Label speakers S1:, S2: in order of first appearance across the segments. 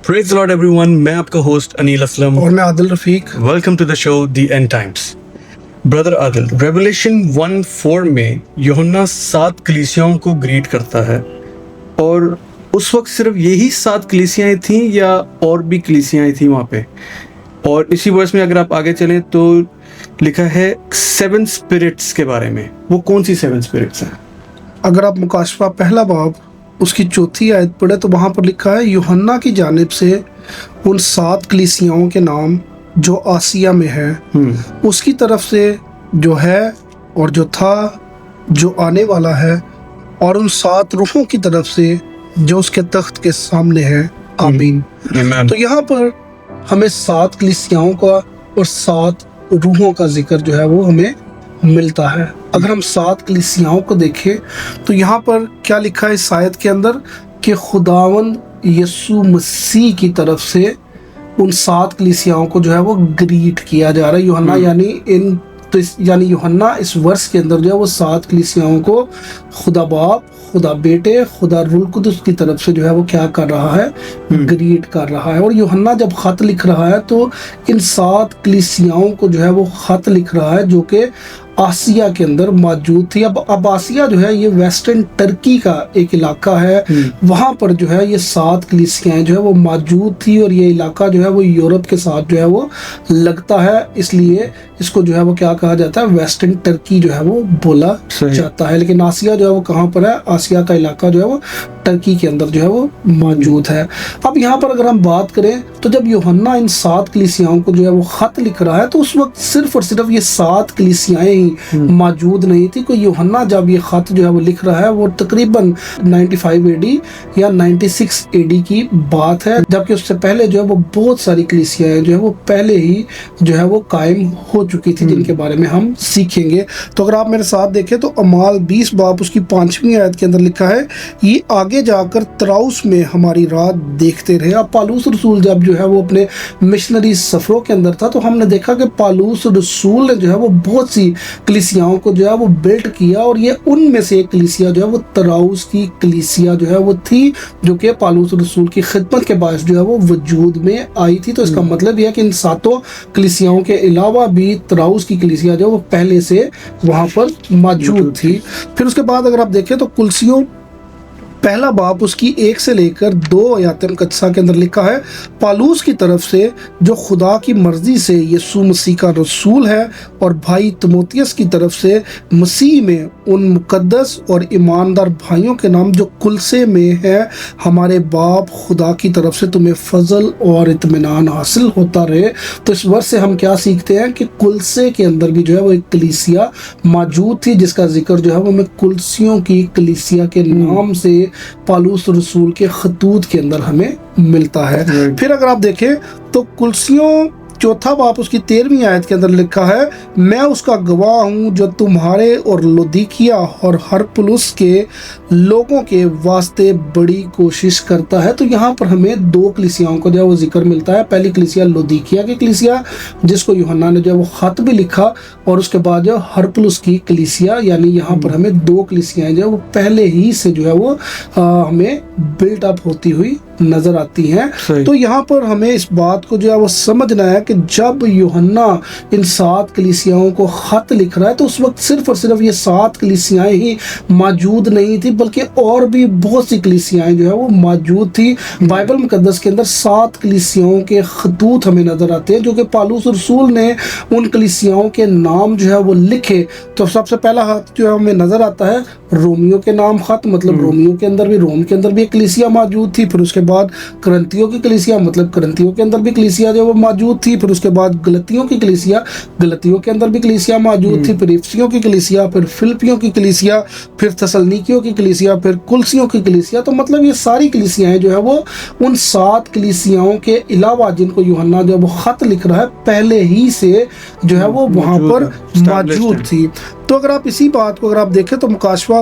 S1: Praise the Lord everyone, میں آپ کا ہوسٹ انیل اسلم
S2: اور میں Adil Rafiq.
S1: Welcome to the show the end times. Brother Adil, revelation 1:4 میں یوحنا 7 کلیسیاؤں کو گریٹ کرتا ہے، اور اس وقت صرف یہی 7 کلیسیاں تھیں یا اور بھی کلیسیاں تھیں وہاں پہ؟ اور اسی ورس میں اگر آپ آگے چلیں تو لکھا ہے 7 اسپرٹس کے بارے میں. وہ کون سی 7 اسپرٹس ہیں؟
S2: اگر آپ مکاشفہ پہلا باب اس کی 4 آیت پڑھے تو وہاں پر لکھا ہے یوحنا کی جانب سے ان 7 کلیسیاؤں کے نام جو آسیہ میں ہے، اس کی طرف سے جو ہے اور جو تھا جو آنے والا ہے، اور ان 7 روحوں کی طرف سے جو اس کے تخت کے سامنے ہے. آمین. تو یہاں پر ہمیں 7 کلیسیاؤں کا اور 7 روحوں کا ذکر جو ہے وہ ہمیں ملتا ہے. اگر ہم 7 کلیسیاؤں کو دیکھیں تو یہاں پر کیا لکھا ہے اس آیت کے اندر کہ خداوند یسوع مسیح کی طرف سے ان 7 کلیسیاؤں کو جو ہے وہ گریٹ کیا جا رہا ہے. یوحنا یعنی یوحنا اس ورس کے اندر جو ہے وہ 7 کلیسیاؤں کو خدا باپ، خدا بیٹے، خدا روح القدس کی طرف سے جو ہے وہ کیا کر رہا ہے؟ گریٹ کر رہا ہے. اور یوحنا جب خط لکھ رہا ہے تو ان 7 کلیسیاؤں کو جو ہے وہ خط لکھ رہا ہے جو کہ آسیہ کے اندر موجود تھی. اب آسیہ جو ہے یہ ویسٹرن ترکی کا ایک علاقہ ہے، وہاں پر جو ہے یہ 7 کلیسیاں جو ہے وہ موجود تھی، اور یہ علاقہ جو ہے وہ یورپ کے ساتھ جو ہے وہ لگتا ہے، اس لیے اس کو جو ہے وہ کیا کہا جاتا ہے؟ ویسٹرن ترکی جو ہے وہ بولا جاتا ہے. لیکن آسیہ جو ہے وہ کہاں پر ہے؟ آسیہ کا علاقہ جو ہے وہ ترکی کے اندر جو ہے وہ موجود ہے. اب یہاں پر اگر ہم بات کریں تو جب یوحنا ان 7 کلیسیاؤں کو جو ہے وہ خط لکھ رہا ہے تو اس وقت صرف اور صرف یہ 7 کلیسیاں ہی موجود نہیں تھی. کوئی یوحنا جب یہ خط جو ہے وہ لکھ رہا ہے وہ تقریباً 95 AD یا 96 AD کی بات ہے، جبکہ اس سے پہلے جو ہے وہ بہت ساری کلیسیاں جو ہے وہ پہلے ہی جو ہے وہ قائم ہو چکی تھی، جن کے بارے میں ہم سیکھیں گے. تو اگر آپ میرے ساتھ دیکھیں تو اعمال 20 باب اس کی 5ویں آیت کے اندر لکھا ہے، یہ آگے جا کر طراؤس میں ہماری رات دیکھتے رہے. اب پالوس رسول جب جو ہے وہ اپنے مشنری سفروں کے اندر تھا تو ہم نے دیکھا کہ پالوس رسول نے جو ہے وہ بہت سی کلیسیاؤں کو جو ہے وہ بلٹ کیا، اور یہ ان میں سے ایک کلیسیا جو ہے وہ طراؤس کی کلیسیا جو ہے وہ تھی، جو کہ پالوس رسول کی خدمت کے باعث جو ہے وہ وجود میں آئی تھی. تو اس کا مطلب یہ ہے کہ ان 7 کلیسیاؤں کے علاوہ بھی طراؤس کی کلیسیا جو ہے وہ پہلے سے وہاں پر موجود تھی. پھر اس کے بعد اگر آپ دیکھیں تو کلسیوں پہلا باب اس کی 1 سے لے کر 2 آیات مقدسہ کے اندر لکھا ہے، پالوس کی طرف سے جو خدا کی مرضی سے یسوع مسیح کا رسول ہے، اور بھائی تیموتھیوس کی طرف سے مسیح میں ان مقدس اور ایماندار بھائیوں کے نام جو کلسے میں ہے، ہمارے باپ خدا کی طرف سے تمہیں فضل اور اطمینان حاصل ہوتا رہے. تو اس ورس سے ہم کیا سیکھتے ہیں کہ کلسے کے اندر بھی جو ہے وہ ایک کلیسیا موجود تھی، جس کا ذکر جو ہے وہ ہمیں کلسیوں کی کلیسیا کے نام سے پالوس رسول کے خطوط کے اندر ہمیں ملتا ہے. پھر اگر آپ دیکھیں تو کلسیوں 4 باب اس کی 13ویں آیت کے اندر لکھا ہے، میں اس کا گواہ ہوں جو تمہارے اور لودیکیا اور ہرپلس کے لوگوں کے واسطے بڑی کوشش کرتا ہے. تو یہاں پر ہمیں 2 کلیسیاؤں کو جو ہے وہ ذکر ملتا ہے. پہلی کلیسیا لودیکیا کی کلیسیا، جس کو یوحنا نے جو ہے وہ خط بھی لکھا، اور اس کے بعد جو ہرپلس کی کلیسیا، یعنی یہاں پر ہمیں 2 کلیسیاں جو ہے وہ پہلے ہی سے جو ہے وہ ہمیں بلٹ اپ ہوتی ہوئی نظر آتی ہیں. تو یہاں پر ہمیں اس بات کو جو ہے وہ سمجھنا ہے کہ جب یوحنا ان 7 کلیسیاؤں کو خط لکھ رہا ہے تو اس وقت صرف اور صرف یہ 7 کلیسیاں ہی موجود نہیں تھی، بلکہ اور بھی بہت سی کلیسیاں جو ہے وہ موجود تھی. بائبل مقدس کے اندر 7 کلیسیاؤں کے خطوط ہمیں نظر آتے ہیں جو کہ پالوس رسول نے ان کلیسیاؤں کے نام جو ہے وہ لکھے. تو سب سے پہلا خط جو ہے ہمیں نظر آتا ہے رومیو کے نام خط، مطلب رومیو کے اندر بھی، روم کے اندر بھی ایک کلیسیا موجود تھی. پھر اس کے بعد کرنتیوں کی کلیسیا، مطلب کرنتیوں کے اندر بھی کلیسیا جو وہ موجود تھی. پھر اس کے بعد گلتیوں کی کلیسیا، گلتیوں کے اندر بھی کلیسیا موجود تھی. پھر افسیوں کی کلیسیا، پھر فلپیوں کی کلیسیا، پھر تسلنیکیوں کی کلیسیا، پھر کلسیوں کی کلیسیا. تو مطلب یہ ساری کلیسیاں جو ہے وہ ان 7 کلیسیاؤں کے علاوہ جن کو یوحنا جو وہ خط لکھ رہا ہے پہلے ہی سے جو ہے وہ وہاں پر موجود تھی. تو اگر آپ اسی بات کو اگر آپ دیکھیں تو مکاشفہ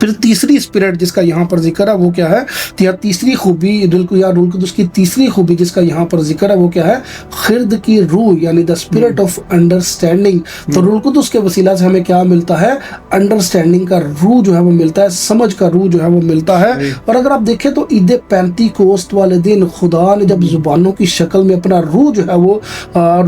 S2: پھر تیسری اسپرٹ جس کا یہاں پر ذکر ہے وہ کیا ہے، یا تیسری خوبی روح القدس کی تیسری خوبی جس کا یہاں پر ذکر ہے وہ کیا ہے، خرد کی روح، یعنی دا اسپرٹ آف انڈرسٹینڈنگ۔ تو روح القدس کے وسیلہ سے ہمیں کیا ملتا ہے، انڈرسٹینڈنگ کا روح جو ہے وہ ملتا ہے، سمجھ کا روح جو ہے وہ ملتا ہے۔ اور اگر آپ دیکھیں تو عید پینتی کوست والے دن خدا نے جب زبانوں کی شکل میں اپنا روح جو ہے وہ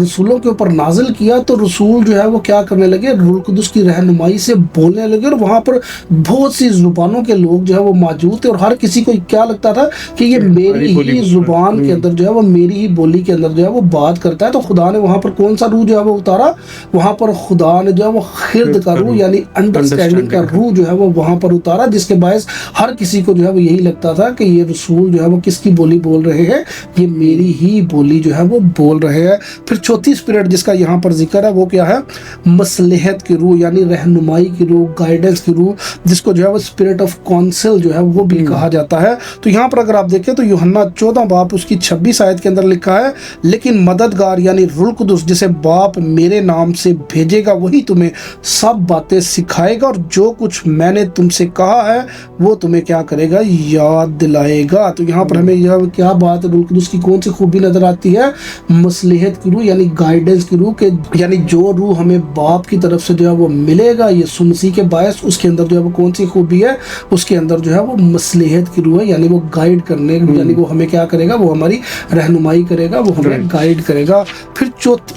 S2: رسولوں کے اوپر نازل کیا، تو رسول جو ہے وہ کیا کرنے لگے، روح القدس کی رہنمائی سے بولنے لگے، اور وہاں پر بہت سی زبانوں کے لوگ جو ہے وہ موجود تھے، اور ہر کسی کو کیا لگتا تھا کہ یہ میری ہی زبان کے اندر جو ہے وہ، میری ہی بولی کے اندر جو ہے وہ بات کرتا ہے۔ تو خدا نے وہاں پر کون سا روح جو ہے وہ اتارا، وہاں پر خدا نے جو ہے وہ خرد کا روح یعنی انڈرسٹینڈنگ کا روح جو ہے وہ وہاں پر اتارا، جس کے باعث ہر کسی کو جو ہے وہ یہی لگتا تھا کہ یہ رسول جو ہے وہ کس کی بولی بول رہے ہیں، یہ میری ہی بولی جو ہے وہ بول رہے ہیں۔ پھر چوتھی اسپرٹ جس کا یہاں پر ذکر ہے وہ کیا ہے، مصلحت کی روح، یعنی رہنمائی کی روح، گائیڈنس کی روح، جس کو جو ہے وہ اسپرٹ آف کونسل جو ہے وہ بھی کہا جاتا ہے۔ تو یہاں پر اگر آپ دیکھیں تو یوحنا 14 باب اس کی 26 آیت کے اندر لکھا ہے، لیکن مددگار یعنی روح القدس جسے باپ میرے نام سے بھیجے گا وہی تمہیں سب باتیں سکھائے گا، اور جو کچھ میں نے تم سے کہا ہے وہ تمہیں کیا کرے گا، یاد دلائے گا۔ تو یہاں پر ہمیں یہ کیا بات ہے، روح القدس کی کون سی خوبی نظر آتی ہے، مصلحت کی روح یعنی گائیڈنس کی روح، کہ یعنی جو روح ہمیں باپ کی طرف سے جو ہے وہ ملے گا یسوع مسیح کے باعث، اس کے اندر جو ہے وہ کون سی خوبی ہے، اس کے اندر جو ہے وہ مصلحت کی روح ہے، یعنی وہ گائیڈ کرنے، یعنی وہ ہمیں کیا کرے گا، وہ ہماری رہنمائی کرے گا، وہ ہمیں گائیڈ کرے گا۔ پھر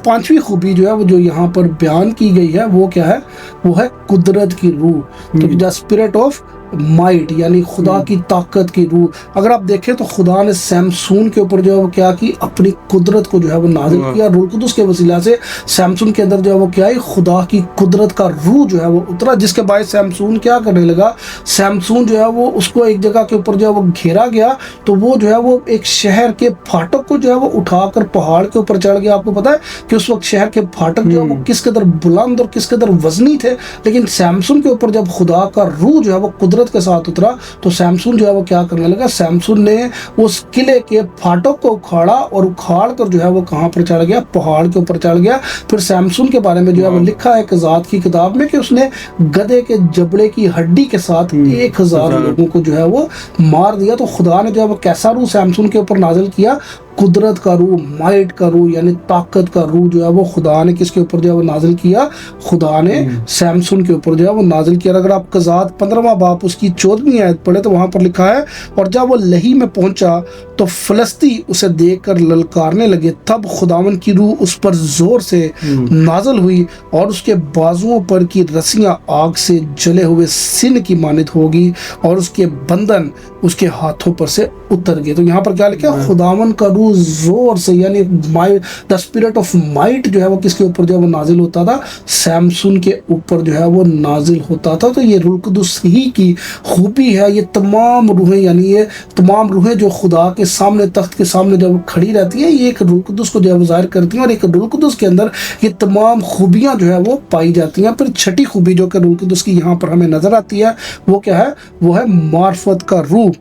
S2: پانچویں خوبی جو ہے وہ جو یہاں پر بیان کی گئی ہے وہ کیا ہے، وہ ہے قدرت کی روح، تو دا اسپرٹ آف مائٹ یعنی خدا کی طاقت کی روح۔ اگر آپ دیکھیں تو خدا نے سیمسون کے اوپر جو ہے وہ کیا کی، اپنی قدرت کو جو ہے وہ نازل کیا، روح القدس کے وسیلہ سے سیمسون کے اندر جو ہے وہ کیا ہے، خدا کی قدرت کا روح جو ہے وہ اترا، جس کے باعث سیمسون کیا کرنے لگا، سیمسون جو ہے وہ اس کو ایک جگہ کے اوپر جو ہے وہ گھیرا گیا، تو وہ جو ہے وہ ایک شہر کے پھاٹک کو جو ہے وہ اٹھا کر پہاڑ کے اوپر چڑھ گیا۔ آپ کو پتا ہے کہ اس وقت شہر کے پھاٹک جو ہے وہ کس قدر بلند اور کس قدر وزنی تھے، لیکن سیمسون کے اوپر جب خدا کا روح جو ہے وہ قدرت کے ساتھ اترا تو سیمسون جو ہے وہ کیا کرنے لگا، سیمسون نے اس قلعے کے پھاٹک کو اکھاڑا، اور اکھاڑ کر جو ہے وہ کہاں پر چڑھ گیا، پہاڑ کے اوپر چڑھ گیا۔ پھر سیمسون کے بارے میں جو ہے وہ لکھا ہے قضات کی کتاب میں کہ اس نے گدھے کے جبڑے کی ہڈی کے ساتھ 1000 لوگوں کو جو ہے وہ مار دیا۔ تو خدا نے جو ہے وہ کیسا روح سیمسون کے اوپر نازل کیا، قدرت کا روح، مائٹ کا روح یعنی طاقت کا روح جو ہے وہ خدا نے کس کے اوپر جو ہے وہ نازل کیا، خدا نے سیمسون کے اوپر جو ہے وہ نازل کیا۔ اگر آپ قضات 15واں باب اس کی 14ویں آیت پڑھے تو وہاں پر لکھا ہے، اور جب وہ لہی میں پہنچا تو فلسطی اسے دیکھ کر للکارنے لگے، تب خداوند کی روح اس پر زور سے نازل ہوئی، اور اس کے بازوؤں پر کی رسیاں آگ سے جلے ہوئے سن کی مانند ہوگی، اور اس کے بندھن اس کے ہاتھوں پر سے اتر گئے۔ تو یہاں پر کیا لکھا ہے، خداوند کا روح زور سے یعنی دا اسپرٹ آف مائٹ جو ہے وہ کس کے اوپر جو ہے وہ نازل ہوتا تھا، سیمسون کے اوپر جو ہے وہ نازل ہوتا تھا۔ تو یہ روح القدس ہی کی خوبی ہے، یہ تمام روحیں یعنی یہ تمام روحیں جو خدا کے سامنے، تخت کے سامنے جب کھڑی رہتی ہے، یہ ایک روح القدس کو جو ہے وہ ظاہر کرتی ہیں، اور ایک روح القدس کے اندر یہ تمام خوبیاں جو ہے وہ پائی جاتی ہیں۔ پھر چھٹی خوبی جو کہ روح القدس کی یہاں پر ہمیں نظر آتی ہے وہ کیا ہے، وہ ہے معرفت کا روح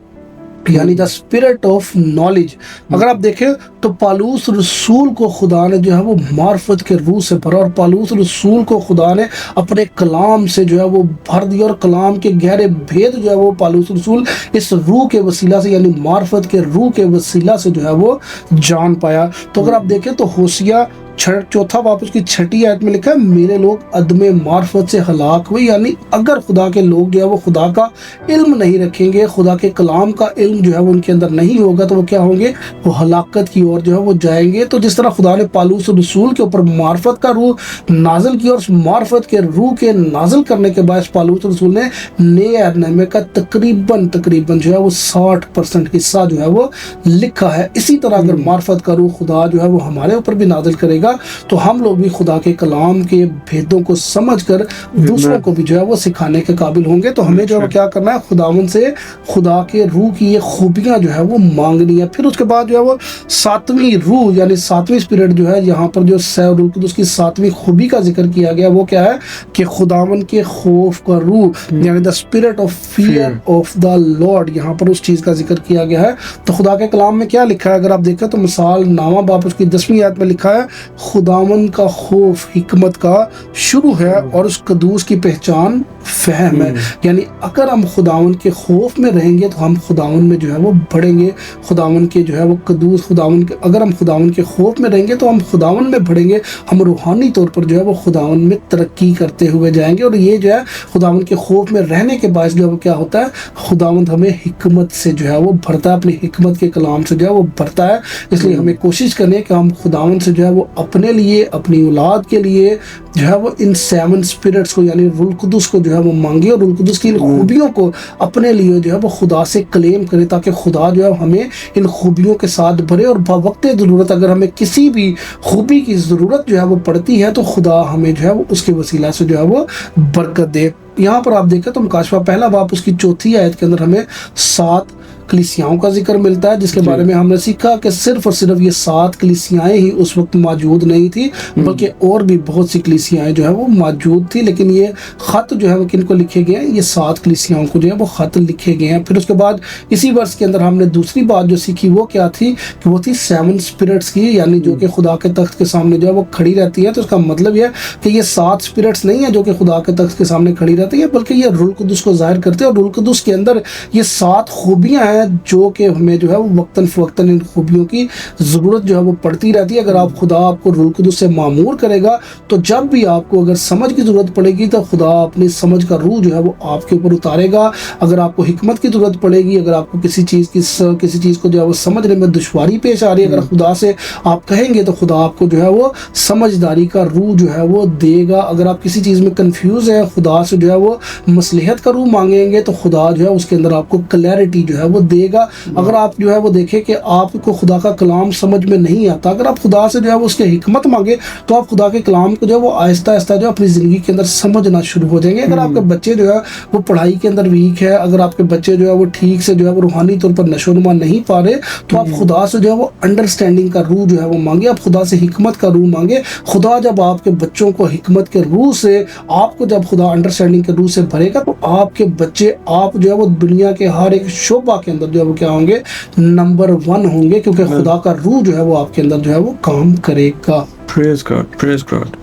S2: یعنی دا اسپرٹ آف نالج۔ اگر آپ دیکھیں تو پالوس رسول کو خدا نے جو ہے وہ معرفت کے روح سے بھرا، اور پالوس رسول کو خدا نے اپنے کلام سے جو ہے وہ بھر دیا، اور کلام کے گہرے بھید جو ہے وہ پالوس رسول اس روح کے وسیلہ سے یعنی معرفت کے روح کے وسیلہ سے جو ہے وہ جان پایا۔ تو اگر آپ دیکھیں تو ہوشیہ 4 باب اس کی 6 آیت میں لکھا ہے، میرے لوگ عدم معرفت سے ہلاک ہوئے، یعنی اگر خدا کے لوگ جو ہے وہ خدا کا علم نہیں رکھیں گے، خدا کے کلام کا علم جو ہے وہ ان کے اندر نہیں ہوگا، تو وہ کیا ہوں گے، وہ ہلاکت کی اور جو ہے وہ جائیں گے۔ تو جس طرح خدا نے پالوس رسول کے اوپر معرفت کا روح نازل کیا، اور اس معرفت کے روح کے نازل کرنے کے باعث پالوس رسول نے نئے عہد نامے کا تقریباً جو ہے وہ 60% حصہ جو ہے وہ لکھا ہے۔ اسی طرح اگر معرفت کا روح خدا جو ہے وہ ہمارے اوپر بھی نازل کرے گا تو ہم لوگ بھی خدا کے کلام کے بھیدوں کو سمجھ کر دوسروں کو بھی جو ہے وہ سکھانے کے قابل ہوں گے۔ تو ہمیں جو ہے کیا کرنا ہے، خداوند سے خدا کے روح کی یہ خوبیاں جو ہے وہ مانگنی ہے۔ پھر اس کے بعد جو ہے وہ 7ویں روح یعنی 7ویں اسپرٹ جو ہے، یہاں پر جو روح القدس کی 7ویں خوبی کا ذکر کیا گیا وہ کیا ہے کہ خداوند کے خوف کا روح یعنی the spirit of fear of the lord, یہاں پر اس چیز کا ذکر کیا گیا ہے۔ تو خدا کے کلام میں کیا لکھا ہے، اگر آپ دیکھیں تو مثال نامہ باب اس کی 10ویں آیت میں لکھا ہے، خداوند کا خوف حکمت کا شروع ہے، اور اس قدوس کی پہچان فہم ہے. یعنی اگر ہم خداون کے خوف میں رہیں گے تو ہم خداون میں جو ہے وہ بڑھیں گے, خداون کے جو ہے وہ قدوس, اگر ہم خداون کے خوف میں رہیں گے تو ہم خداون میں بڑھیں گے, ہم روحانی طور پر جو ہے وہ خداون میں ترقی کرتے ہوئے جائیں گے. اور یہ جو ہے خداون کے خوف میں رہنے کے باعث جو ہے وہ کیا ہوتا ہے, خداوند ہمیں حکمت سے جو ہے وہ بھرتا ہے, اپنی حکمت کے کلام سے جو ہے وہ بھرتا ہے. اس لیے ہمیں کوشش کرنی ہے کہ ہم خداوند سے جو ہے وہ اپنے لیے, اپنی اولاد کے لیے جو ہے وہ ان 7 اسپرٹس کو یعنی روح القدس کو جو ہے وہ مانگے, اور روح القدس کی ان خوبیوں کو اپنے لیے جو ہے وہ خدا سے کلیم کرے, تاکہ خدا جو ہے ہمیں ان خوبیوں کے ساتھ بھرے, اور بوقت ضرورت اگر ہمیں کسی بھی خوبی کی ضرورت جو ہے وہ پڑتی ہے تو خدا ہمیں جو ہے وہ اس کے وسیلہ سے جو ہے وہ برکت دے. یہاں پر آپ دیکھیں تو مکاشفہ پہلا باب اس کی 4 آیت کے اندر ہمیں 7 کلیسیاؤں کا ذکر ملتا ہے, جس کے بارے میں ہم نے سیکھا کہ صرف اور صرف یہ 7 کلیسیائیں ہی اس وقت موجود نہیں تھی, بلکہ اور بھی بہت سی کلیسیائیں جو ہے وہ موجود تھی. لیکن یہ خط جو ہے وہ کن کو لکھے گئے ہیں, یہ 7 کلیسیاؤں کو جو ہے وہ خط لکھے گئے ہیں. پھر اس کے بعد اسی ورس کے اندر ہم نے دوسری بات جو سیکھی وہ کیا تھی کہ وہ تھی 7 اسپرٹس کی, یعنی جو کہ خدا کے تخت کے سامنے جو ہے وہ کھڑی رہتی ہے. تو اس کا مطلب یہ کہ یہ 7 اسپرٹس نہیں ہیں جو کہ خدا کے تخت کے سامنے کھڑی رہتی ہے, بلکہ یہ روح القدس کو ظاہر کرتے ہیں, اور روح القدس کے اندر یہ 7 خوبیاں ہیں جو کہ ہمیں جو ہے وہ وقتاً فوقتاً ان خوبیوں کی ضرورت جو ہے وہ پڑتی رہتی ہے. اگر خدا آپ کو روح القدس سے معمور کرے گا تو جب بھی آپ کو اگر سمجھ کی ضرورت پڑے گی تو خدا اپنی سمجھ کا روح جو ہے وہ آپ کے اوپر اتارے گا. اگر آپ کو حکمت کی ضرورت پڑے گی, اگر آپ کو کسی چیز کو جو ہے وہ سمجھنے میں دشواری پیش آ رہی ہے, اگر خدا سے آپ کہیں گے تو خدا آپ کو جو ہے وہ سمجھداری کا روح جو ہے وہ دے گا. اگر آپ کسی چیز میں کنفیوز ہیں, خدا سے جو ہے وہ مصلحت کا روح مانگیں گے تو خدا جو ہے اس کے اندر آپ کو کلیئرٹی جو ہے وہ دے گا. اگر آپ جو ہے وہ دیکھیں کہ آپ کو خدا کا کلام سمجھ میں نہیں آتا, اگر آپ خدا سے جو ہے وہ اس کے حکمت مانگے تو آپ خدا کے کلام کو جو ہے وہ آہستہ آہستہ جو اپنی زندگی کے اندر سمجھنا شروع ہو جائیں گے. اگر آپ کے بچے جو ہے وہ پڑھائی کے اندر ویک ہے, اگر آپ کے بچے جو ہے وہ ٹھیک سے جو ہے وہ روحانی طور پر نشو و نما نہیں پا رہے, تو آپ خدا سے جو ہے وہ انڈرسٹینڈنگ کا روح جو ہے وہ مانگے, آپ خدا سے حکمت کا روح مانگے. خدا جب آپ کے بچوں کو حکمت کے روح سے, آپ کو جب خدا انڈرسٹینڈنگ کے روح سے بھرے گا تو آپ کے بچے, آپ جو ہے وہ دنیا کے ہر ایک شعبہ کے اندر جو ہے وہ کیا ہوں گے, نمبر 1 ہوں گے, کیونکہ خدا کا روح جو ہے وہ آپ کے اندر جو ہے وہ کام کرے گا.
S1: پریز گاڈ, پریز گاڈ.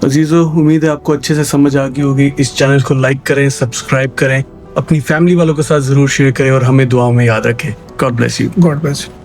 S1: عزیزو, امید ہے آپ کو اچھے سے سمجھ آ گئی ہوگی. اس چینل کو لائک کریں, سبسکرائب کریں, اپنی فیملی والوں کے ساتھ ضرور شیئر کریں, اور ہمیں دعاؤں میں یاد رکھیں. God bless you.
S2: God bless you.